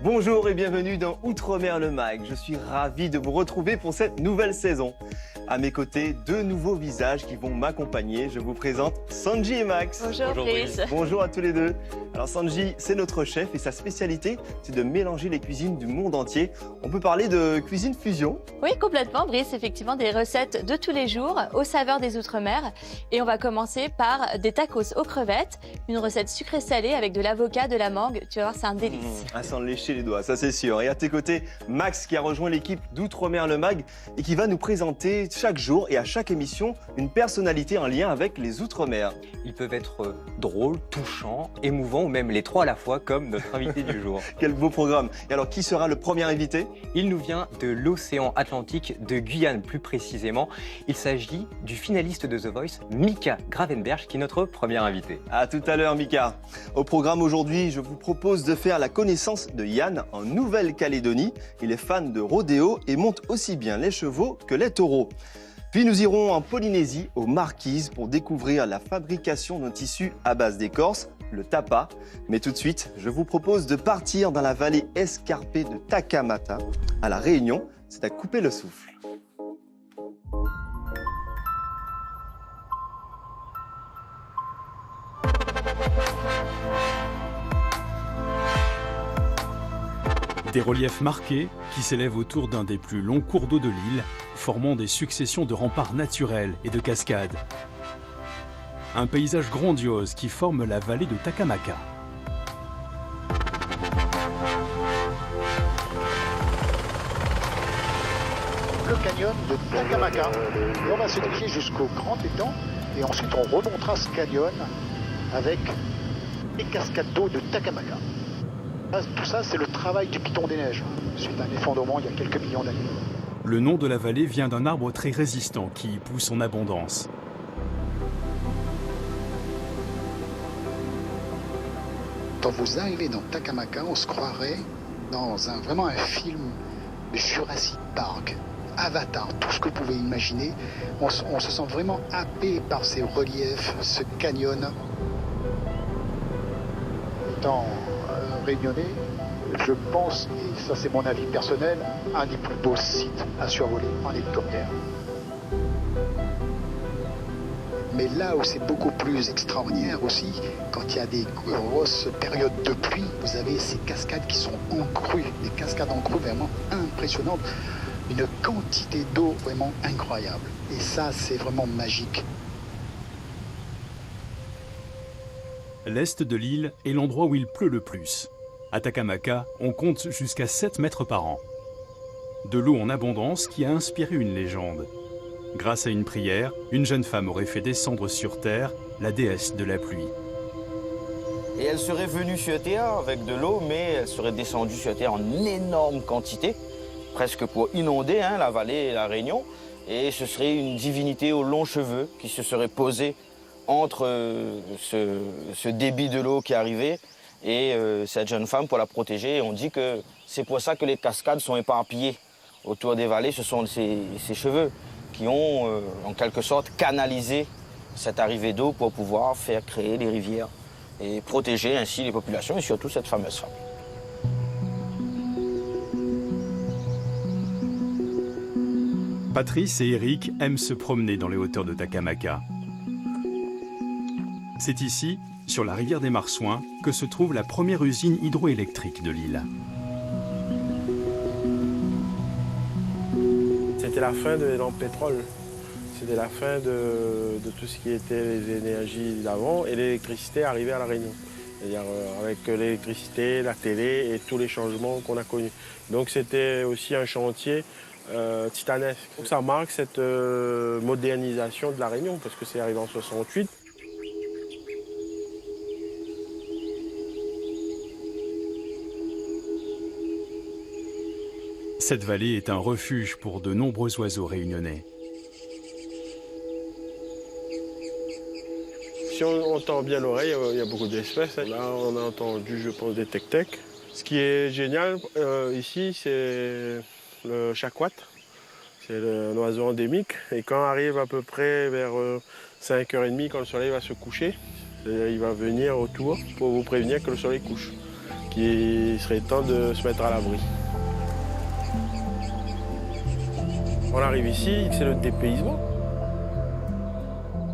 Bonjour et bienvenue dans Outre-mer le Mag. Je suis ravi de vous retrouver pour cette nouvelle saison. À mes côtés, deux nouveaux visages qui vont m'accompagner. Je vous présente Sanji et Max. Bonjour Brice. Bonjour à tous les deux. Alors Sanji, c'est notre chef et sa spécialité, c'est de mélanger les cuisines du monde entier. On peut parler de cuisine fusion. Oui, complètement Brice. Effectivement, des recettes de tous les jours aux saveurs des Outre-mer. Et on va commencer par des tacos aux crevettes. Une recette sucrée-salée avec de l'avocat, de la mangue. Tu vas voir, c'est un délice. Sans lécher les doigts, ça c'est sûr. Et à tes côtés, Max qui a rejoint l'équipe d'Outre-mer le Mag et qui va nous présenter chaque jour et à chaque émission une personnalité en lien avec les Outre-mer. Ils peuvent être drôles, touchants, émouvants ou même les trois à la fois comme notre invité du jour. Quel beau programme. Et alors qui sera le premier invité? Il nous vient de l'océan Atlantique, de Guyane plus précisément. Il s'agit du finaliste de The Voice, Mika Gravenberch, qui est notre premier invité. À tout à l'heure Mika. Au programme aujourd'hui, je vous propose de faire la connaissance de Yann en Nouvelle-Calédonie. Il est fan de rodéo et monte aussi bien les chevaux que les taureaux. Puis nous irons en Polynésie, aux Marquises, pour découvrir la fabrication d'un tissu à base d'écorce, le tapa. Mais tout de suite, je vous propose de partir dans la vallée escarpée de Takamata, à La Réunion. C'est à couper le souffle. Des reliefs marqués qui s'élèvent autour d'un des plus longs cours d'eau de l'île, formant des successions de remparts naturels et de cascades. Un paysage grandiose qui forme la vallée de Takamaka. Le canyon de Takamaka. Et on va se diriger jusqu'au grand étang et ensuite on remontera ce canyon avec les cascades d'eau de Takamaka. Tout ça, c'est le travail du piton des neiges, suite à un effondrement il y a quelques millions d'années. Le nom de la vallée vient d'un arbre très résistant qui y pousse en abondance. Quand vous arrivez dans Takamaka, on se croirait dans vraiment un film de Jurassic Park, Avatar, tout ce que vous pouvez imaginer. On se sent vraiment happé par ces reliefs, ce canyon. Étant réunionnais, je pense, et ça c'est mon avis personnel, un des plus beaux sites à survoler en hélicoptère. Mais là où c'est beaucoup plus extraordinaire aussi, quand il y a des grosses périodes de pluie, vous avez ces cascades qui sont en crue, des cascades en crue vraiment impressionnantes, une quantité d'eau vraiment incroyable. Et ça, c'est vraiment magique. L'est de l'île est l'endroit où il pleut le plus. À Takamaka, on compte jusqu'à 7 mètres par an. De l'eau en abondance qui a inspiré une légende. Grâce à une prière, une jeune femme aurait fait descendre sur terre la déesse de la pluie. Et elle serait venue sur terre avec de l'eau, mais elle serait descendue sur terre en énorme quantité, presque pour inonder la vallée et la Réunion. Et ce serait une divinité aux longs cheveux qui se serait posée entre ce débit de l'eau qui arrivait et cette jeune femme pour la protéger. Et on dit que c'est pour ça que les cascades sont éparpillées autour des vallées. Ce sont ces cheveux qui ont en quelque sorte canalisé cette arrivée d'eau pour pouvoir faire créer des rivières et protéger ainsi les populations et surtout cette fameuse femme. Patrice et Eric aiment se promener dans les hauteurs de Takamaka. C'est ici, sur la rivière des Marsouins, que se trouve la première usine hydroélectrique de l'île. C'était la fin de l'énorme pétrole. C'était la fin de tout ce qui était les énergies d'avant et l'électricité arrivait à La Réunion. C'est-à-dire avec l'électricité, la télé et tous les changements qu'on a connus. Donc c'était aussi un chantier titanesque. Donc ça marque cette modernisation de La Réunion parce que c'est arrivé en 68. Cette vallée est un refuge pour de nombreux oiseaux réunionnais. Si on tend bien l'oreille, il y a beaucoup d'espèces. Là, on a entendu, je pense, des tec-tec. Ce qui est génial ici, c'est le chakwat. C'est un oiseau endémique. Et quand on arrive à peu près vers 5h30, quand le soleil va se coucher, il va venir autour pour vous prévenir que le soleil couche. qu'il serait temps de se mettre à l'abri. On arrive ici, c'est le dépaysement.